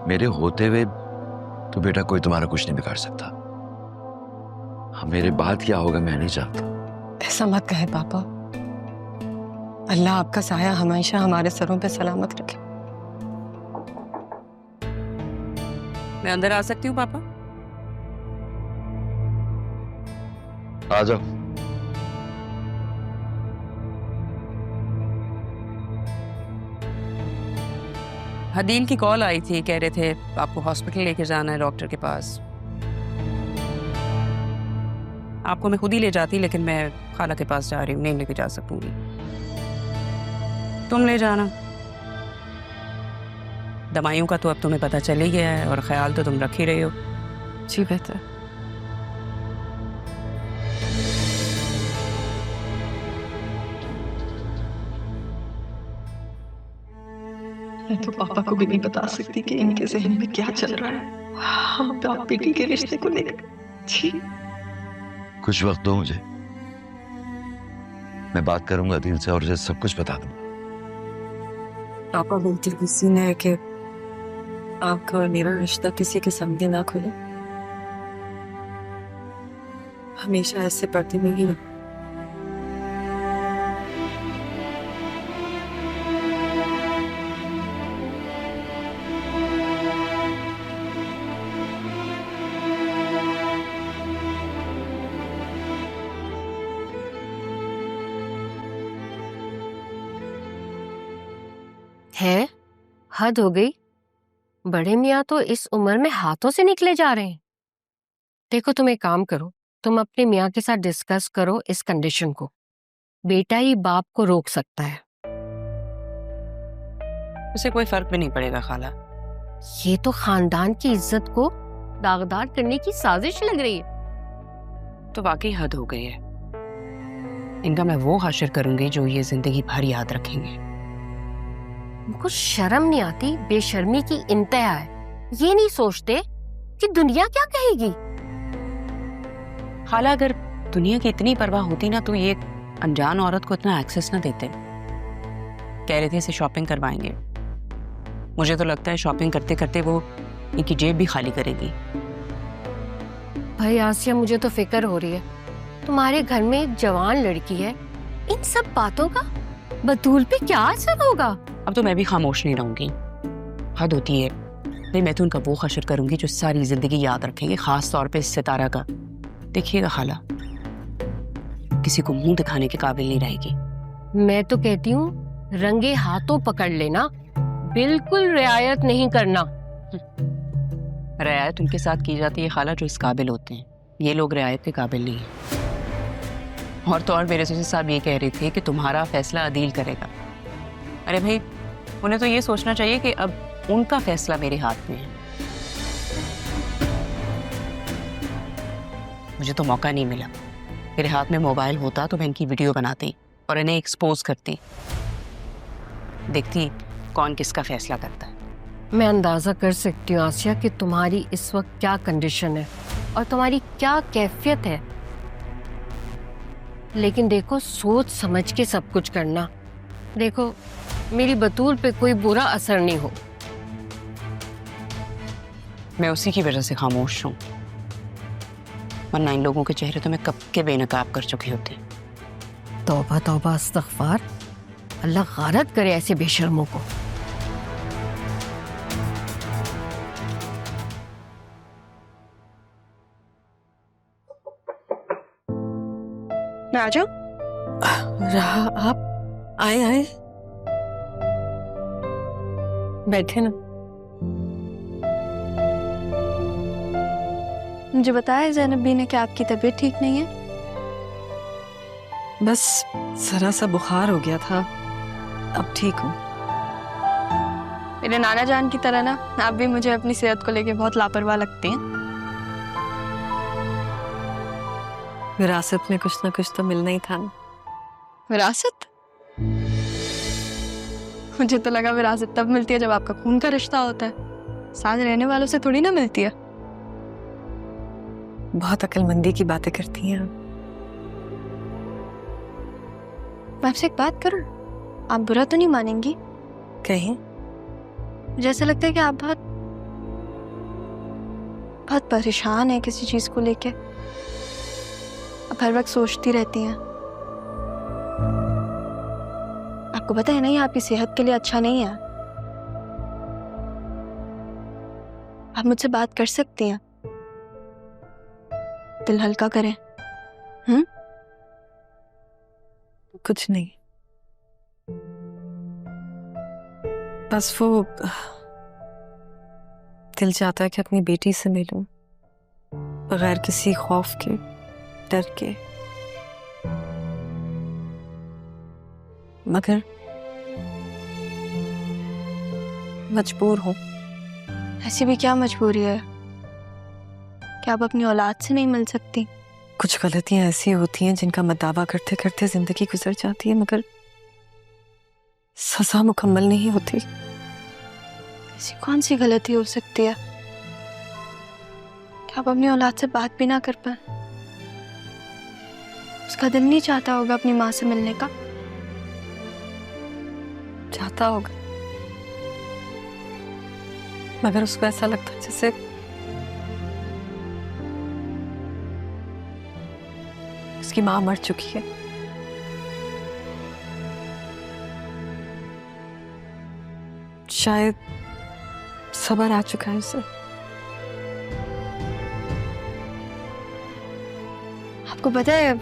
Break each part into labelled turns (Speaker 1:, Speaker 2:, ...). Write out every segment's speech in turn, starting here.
Speaker 1: मेरे होते हुए तो बेटा कोई तुम्हारा कुछ नहीं बिगाड़ सकता। हाँ, मेरे बाद क्या होगा मैं नहीं जानता।
Speaker 2: ऐसा मत कहे पापा। अल्लाह आपका साया हमेशा हमारे सरों पे सलामत रखे।
Speaker 3: मैं अंदर आ सकती हूँ पापा?
Speaker 1: आ जाओ।
Speaker 3: हदील की कॉल आई थी, कह रहे थे आपको हॉस्पिटल लेके जाना है डॉक्टर के पास। आपको मैं खुद ही ले जाती, लेकिन मैं खाला के पास जा रही हूँ, नहीं लेके जा सकूंगी। तुम ले जाना। दवाइयों का तो अब तुम्हें पता चल ही गया है और ख्याल तो तुम रख ही रहे हो।
Speaker 2: जी बेहतर। मैं तो पापा को भी नहीं बता सकती कि इनके जहन में क्या चल रहा है हम बाप बेटी के रिश्ते को लेकर। जी
Speaker 1: कुछ वक्त दो मुझे, मैं बात करूंगा दिल से और उसे सब कुछ बता दूंगा।
Speaker 2: पापा बोलते किसी ने कि आपका और मेरा रिश्ता किसी के सामने ना खुले, हमेशा ऐसे पर्दे में ही रहो।
Speaker 4: है, हद हो गई। बड़े मियाँ तो इस उम्र में हाथों से निकले जा रहे हैं। देखो तुम एक काम करो, तुम अपने मियाँ के साथ डिस्कस करो इस कंडीशन को। बेटा ही बाप को रोक सकता है।
Speaker 3: उसे कोई फर्क भी नहीं पड़ेगा खाला।
Speaker 4: ये तो खानदान की इज्जत को दागदार करने की साजिश लग रही है।
Speaker 3: तो वाकई हद हो गई है। इनका मैं वो हाशिर करूंगी जो ये जिंदगी भर याद रखेंगे।
Speaker 4: उनको शर्म नहीं आती? बेशर्मी की इंतहा है। ये नहीं सोचते कि दुनिया क्या कहेगी।
Speaker 3: खाला, अगर दुनिया की इतनी परवाह होती ना तो ये अनजान औरत को इतना एक्सेस ना देते। कह रहे थे इसे शॉपिंग करवाएंगे। मुझे तो लगता है शॉपिंग करते करते वो इनकी जेब भी खाली करेगी।
Speaker 4: भाई आसिया, मुझे तो फिक्र हो रही है। तुम्हारे घर में एक जवान लड़की है, इन सब बातों का बतूल पे क्या असर होगा?
Speaker 3: अब तो मैं भी खामोश नहीं रहूंगी। हद होती है। नहीं, मैं तो उनका वो हशर करूंगी जो सारी जिंदगी याद रखेंगे, खास तौर पे इस सितारा का। देखिएगा खाला, किसी को मुंह दिखाने के काबिल नहीं रहेगी।
Speaker 4: मैं तो कहती हूँ रंगे हाथों पकड़ लेना, बिल्कुल रियायत नहीं करना।
Speaker 3: रियायत उनके साथ की जाती है खाला जो इस काबिल होते हैं। ये लोग रियायत के काबिल नहीं है। और तो और मेरे ससुर साहब ये कह रहे थे कि तुम्हारा फैसला अदील करेगा। अरे भाई, उन्हें तो ये सोचना चाहिए कि अब उनका फैसला मेरे हाथ में है। मुझे तो मौका नहीं मिला। मेरे हाथ में मोबाइल होता तो मैं इनकी वीडियो बनाती और इन्हें एक्सपोज करती, देखती कौन किसका फैसला करता है।
Speaker 4: मैं अंदाजा कर सकती हूँ आसिया कि तुम्हारी इस वक्त क्या कंडीशन है और तुम्हारी क्या कैफियत है। लेकिन देखो, सोच समझ के सब कुछ करना। देखो, मेरी बतूल पे कोई बुरा असर नहीं हो।
Speaker 3: मैं उसी की वजह से खामोश हूँ, वरना इन लोगों के चेहरे तो मैं कब के बेनकाब कर चुकी होती।
Speaker 4: तौबा तौबा इस्तग़फ़ार। अल्लाह गारत करे ऐसे बेशर्मों को।
Speaker 2: मैं आ जाऊं? रहा, आप आए आए, बैठे ना।
Speaker 5: मुझे बताया ज़ैनब बी ने कि आपकी तबीयत ठीक नहीं है।
Speaker 2: बस जरा सा बुखार हो गया था, अब ठीक हूँ।
Speaker 5: मेरे नाना जान की तरह ना आप भी मुझे अपनी सेहत को लेके बहुत लापरवाह लगती हैं।
Speaker 2: विरासत में कुछ ना कुछ तो मिलना ही था ना।
Speaker 5: विरासत? मुझे तो लगा विरासत तब मिलती है जब आपका खून का रिश्ता होता है, साथ रहने वालों से थोड़ी ना मिलती है।
Speaker 2: बहुत अक्लमंदी की बातें करती हैं आप।
Speaker 5: मैं आपसे एक बात करूं, आप बुरा तो नहीं मानेंगी?
Speaker 2: कहीं
Speaker 5: मुझे ऐसा लगता है कि आप बहुत बहुत परेशान है किसी चीज को लेके। अब हर वक्त सोचती रहती हैं। आपको पता है ना, ये आपकी सेहत के लिए अच्छा नहीं है। आप मुझसे बात कर सकती हैं, दिल हल्का करें।
Speaker 6: कुछ नहीं, बस वो दिल चाहता है कि अपनी बेटी से मिलूं, बगैर किसी खौफ के, डर के। मगर मजबूर हूं।
Speaker 5: ऐसी भी क्या मजबूरी है कि आप अपनी औलाद से नहीं मिल सकती?
Speaker 6: कुछ गलतियां ऐसी होती हैं जिनका मदावा करते करते जिंदगी गुजर जाती है, मगर सजा मुकम्मल नहीं होती।
Speaker 5: ऐसी कौन सी गलती हो सकती है कि आप अपनी औलाद से बात भी ना कर पाए? उसका दिल नहीं चाहता होगा अपनी माँ से मिलने का।
Speaker 6: चाहता होगा, मगर उसको ऐसा लगता है जैसे उसकी माँ मर चुकी है। शायद सब्र आ चुका है उसे।
Speaker 5: आपको पता है,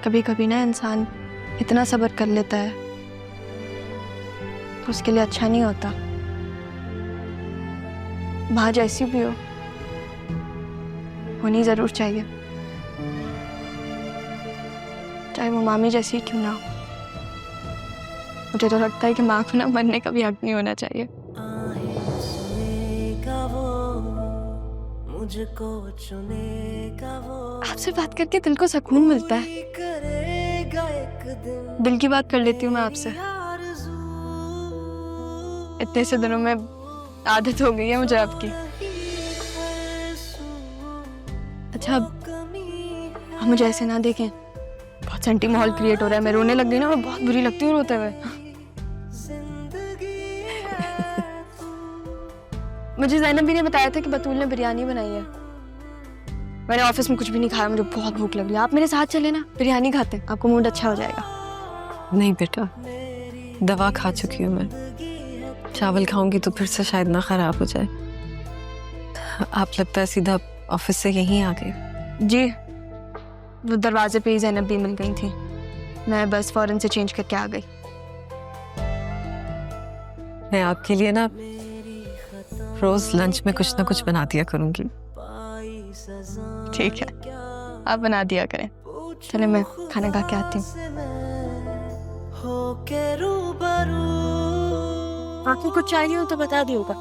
Speaker 5: कभी कभी ना इंसान इतना सब्र कर लेता है तो उसके लिए अच्छा नहीं होता। माँ जैसी भी हो, होनी जरूर चाहिए, चाहे वो मामी जैसी क्यों ना हो। मुझे तो लगता है कि माँ को ना मरने का भी हक नहीं होना चाहिए। आपसे बात करके दिल को सुकून मिलता है। दिल की बात कर लेती हूँ मैं आपसे। इतने से दिनों में आदत हो गई है मुझे आपकी। अच्छा, अब मुझे ऐसे ना देखें, बहुत सेंटी माहौल क्रिएट हो रहा है। मैं रोने लग गई ना, मैं बहुत बुरी लगती हूँ रोते हुए। मुझे ज़ैनब भी ने बताया था कि बतूल ने बिरयानी बनाई है। मैंने ऑफिस में कुछ भी नहीं खाया, मुझे बहुत भूख लग रही है। आप मेरे साथ चले ना, बिरयानी खाते हैं, आपको मूड अच्छा हो जाएगा।
Speaker 6: नहीं बेटा, दवा खा चुकी हूँ मैं। चावल खाऊंगी तो फिर से शायद ना खराब हो जाए। आप लगता है सीधा ऑफिस से यहीं आ गए?
Speaker 5: जी, वो दरवाजे पे ही ज़ैनब भी मिल गई थी। मैं बस फौरन से चेंज करके आ गई।
Speaker 6: मैं आपके लिए ना रोज लंच में कुछ ना कुछ बना दिया करूंगी।
Speaker 5: ठीक है, आप बना दिया करें। चले, मैं खाना खा के आती हूँ। बाकी कुछ चाहिए हो तो बता दियोगा।